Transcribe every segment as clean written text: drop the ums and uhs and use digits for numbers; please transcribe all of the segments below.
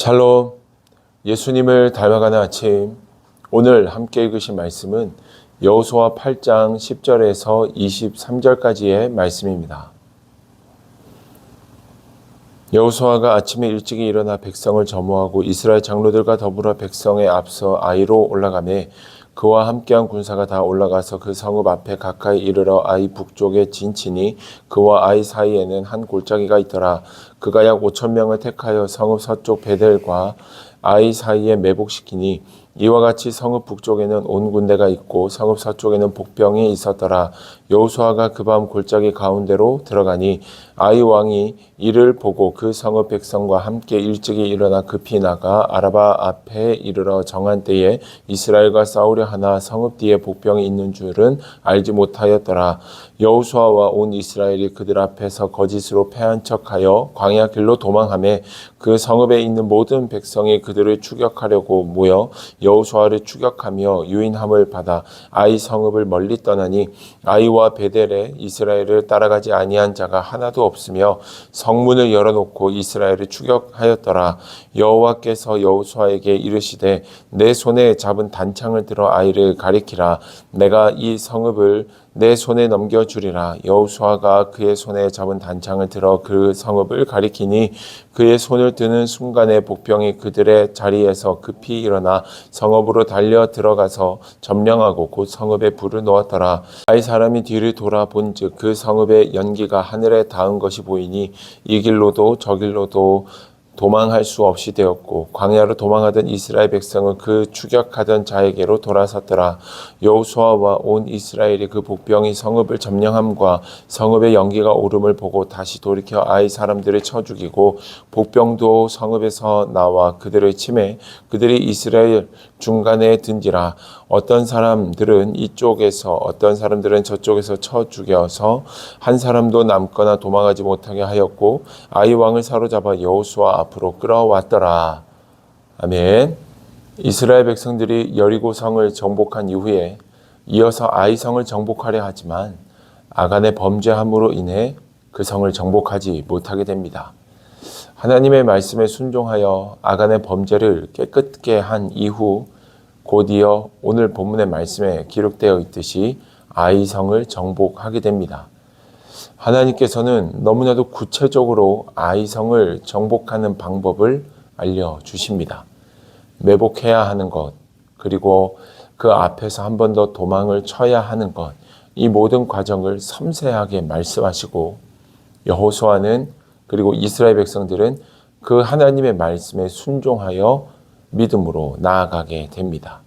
샬롬, 예수님을 닮아가는 아침. 오늘 함께 읽으신 말씀은 여호수아 8장 10절에서 23절까지의 말씀입니다. 여호수아가 아침에 일찍이 일어나 백성을 점호하고 이스라엘 장로들과 더불어 백성에 앞서 아이로 올라가매 그와 함께한 군사가 다 올라가서 그 성읍 앞에 가까이 이르러 아이 북쪽에 진치니 그와 아이 사이에는 한 골짜기가 있더라. 그가 약 5,000명을 택하여 성읍 서쪽 베델과 아이 사이에 매복시키니 이와 같이 성읍 북쪽에는 온 군대가 있고 성읍 서쪽에는 복병이 있었더라. 여호수아가 그 밤 골짜기 가운데로 들어가니 아이 왕이 이를 보고 그 성읍 백성과 함께 일찍이 일어나 급히 나가 아라바 앞에 이르러 정한 때에 이스라엘과 싸우려 하나 성읍 뒤에 복병이 있는 줄은 알지 못하였더라. 여호수아와 온 이스라엘이 그들 앞에서 거짓으로 패한 척하여 광야 길로 도망하매 그 성읍에 있는 모든 백성이 그들을 추격하려고 모여 여호수아를 추격하며 유인함을 받아 아이 성읍을 멀리 떠나니 아이와 베델에 이스라엘을 따라가지 아니한 자가 하나도 없으며 성문을 열어놓고 이스라엘을 추격하였더라. 여호와께서 여호수아에게 이르시되 내 손에 잡은 단창을 들어 아이를 가리키라. 내가 이 성읍을 내 손에 넘겨주리라. 여호수아가 그의 손에 잡은 단창을 들어 그 성읍을 가리키니 그의 손을 드는 순간에 복병이 그들의 자리에서 급히 일어나 성읍으로 달려 들어가서 점령하고 곧 성읍에 불을 놓았더라. 아이 사람이 뒤를 돌아본즉 그 성읍의 연기가 하늘에 닿은 것이 보이니 이 길로도 저 길로도 도망할 수 없이 되었고 광야로 도망하던 이스라엘 백성은 그 추격하던 자에게로 돌아섰더라. 여호수아와 온 이스라엘이 그 복병이 성읍을 점령함과 성읍의 연기가 오름을 보고 다시 돌이켜 아이 사람들을 쳐 죽이고 복병도 성읍에서 나와 그들을 치매 그들이 이스라엘 중간에 든지라. 어떤 사람들은 이쪽에서 어떤 사람들은 저쪽에서 쳐 죽여서 한 사람도 남거나 도망하지 못하게 하였고 아이 왕을 사로잡아 여호수아 앞으로 끌어왔더라. 아멘. 이스라엘 백성들이 여리고 성을 정복한 이후에 이어서 아이 성을 정복하려 하지만 아간의 범죄함으로 인해 그 성을 정복하지 못하게 됩니다. 하나님의 말씀에 순종하여 아간의 범죄를 깨끗게 한 이후 곧이어 오늘 본문의 말씀에 기록되어 있듯이 아이 성을 정복하게 됩니다. 하나님께서는 너무나도 구체적으로 아이 성을 정복하는 방법을 알려주십니다. 매복해야 하는 것, 그리고 그 앞에서 한 번 더 도망을 쳐야 하는 것, 이 모든 과정을 섬세하게 말씀하시고 여호수아는 그리고 이스라엘 백성들은 그 하나님의 말씀에 순종하여 믿음으로 나아가게 됩니다.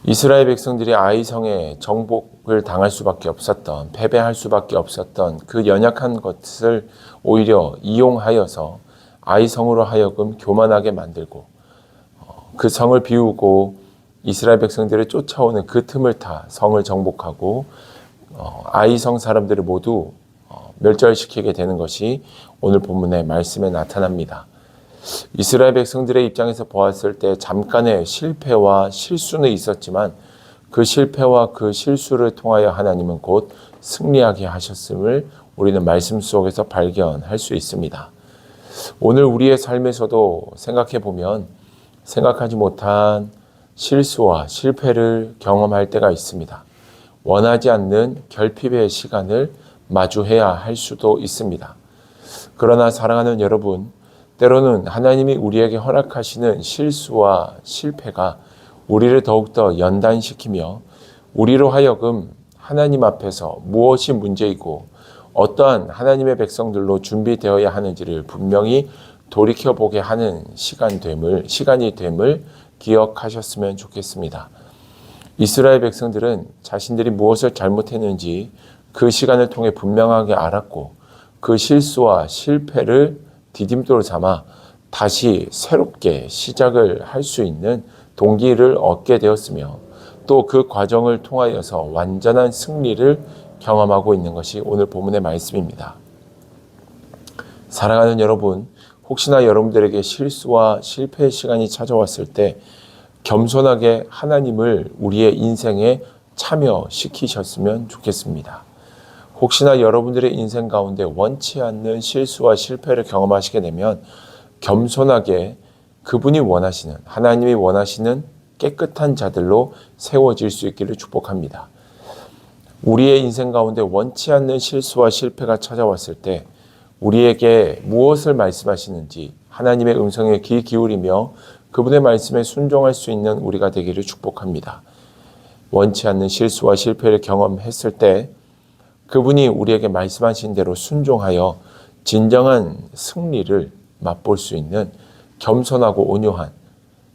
이스라엘 백성들이 아이성에 정복을 당할 수밖에 없었던, 패배할 수밖에 없었던 그 연약한 것을 오히려 이용하여서 아이성으로 하여금 교만하게 만들고 그 성을 비우고 이스라엘 백성들을 쫓아오는 그 틈을 타 성을 정복하고 아이성 사람들을 모두 멸절시키게 되는 것이 오늘 본문의 말씀에 나타납니다. 이스라엘 백성들의 입장에서 보았을 때 잠깐의 실패와 실수는 있었지만 그 실패와 그 실수를 통하여 하나님은 곧 승리하게 하셨음을 우리는 말씀 속에서 발견할 수 있습니다. 오늘 우리의 삶에서도 생각해 보면 생각하지 못한 실수와 실패를 경험할 때가 있습니다. 원하지 않는 결핍의 시간을 마주해야 할 수도 있습니다. 그러나 사랑하는 여러분, 때로는 하나님이 우리에게 허락하시는 실수와 실패가 우리를 더욱더 연단시키며 우리로 하여금 하나님 앞에서 무엇이 문제이고 어떠한 하나님의 백성들로 준비되어야 하는지를 분명히 돌이켜보게 하는 시간이 됨을 기억하셨으면 좋겠습니다. 이스라엘 백성들은 자신들이 무엇을 잘못했는지 그 시간을 통해 분명하게 알았고 그 실수와 실패를 디딤돌 삼아 다시 새롭게 시작을 할 수 있는 동기를 얻게 되었으며 또 그 과정을 통하여서 완전한 승리를 경험하고 있는 것이 오늘 본문의 말씀입니다. 사랑하는 여러분, 혹시나 여러분들에게 실수와 실패의 시간이 찾아왔을 때 겸손하게 하나님을 우리의 인생에 참여시키셨으면 좋겠습니다. 혹시나 여러분들의 인생 가운데 원치 않는 실수와 실패를 경험하시게 되면 겸손하게 그분이 원하시는, 하나님이 원하시는 깨끗한 자들로 세워질 수 있기를 축복합니다. 우리의 인생 가운데 원치 않는 실수와 실패가 찾아왔을 때 우리에게 무엇을 말씀하시는지 하나님의 음성에 귀 기울이며 그분의 말씀에 순종할 수 있는 우리가 되기를 축복합니다. 원치 않는 실수와 실패를 경험했을 때 그분이 우리에게 말씀하신 대로 순종하여 진정한 승리를 맛볼 수 있는 겸손하고 온유한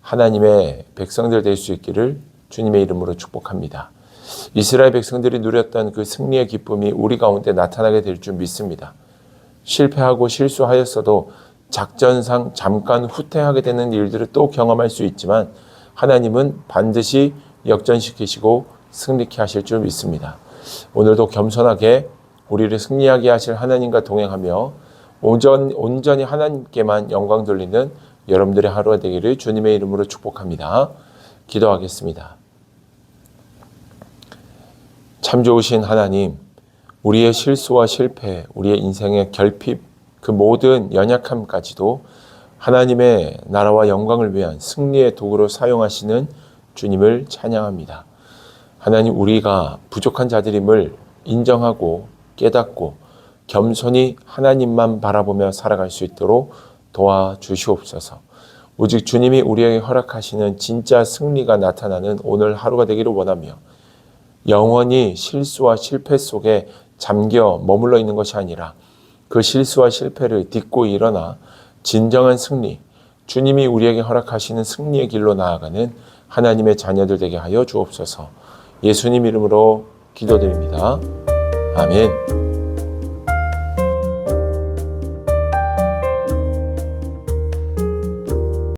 하나님의 백성들 될 수 있기를 주님의 이름으로 축복합니다. 이스라엘 백성들이 누렸던 그 승리의 기쁨이 우리 가운데 나타나게 될 줄 믿습니다. 실패하고 실수하였어도 작전상 잠깐 후퇴하게 되는 일들을 또 경험할 수 있지만 하나님은 반드시 역전시키시고 승리케 하실 줄 믿습니다. 오늘도 겸손하게 우리를 승리하게 하실 하나님과 동행하며 온전히 하나님께만 영광 돌리는 여러분들의 하루가 되기를 주님의 이름으로 축복합니다. 기도하겠습니다. 참 좋으신 하나님, 우리의 실수와 실패, 우리의 인생의 결핍, 그 모든 연약함까지도 하나님의 나라와 영광을 위한 승리의 도구로 사용하시는 주님을 찬양합니다. 하나님, 우리가 부족한 자들임을 인정하고 깨닫고 겸손히 하나님만 바라보며 살아갈 수 있도록 도와주시옵소서. 오직 주님이 우리에게 허락하시는 진짜 승리가 나타나는 오늘 하루가 되기를 원하며 영원히 실수와 실패 속에 잠겨 머물러 있는 것이 아니라 그 실수와 실패를 딛고 일어나 진정한 승리, 주님이 우리에게 허락하시는 승리의 길로 나아가는 하나님의 자녀들 되게 하여 주옵소서. 예수님 이름으로 기도드립니다. 아멘.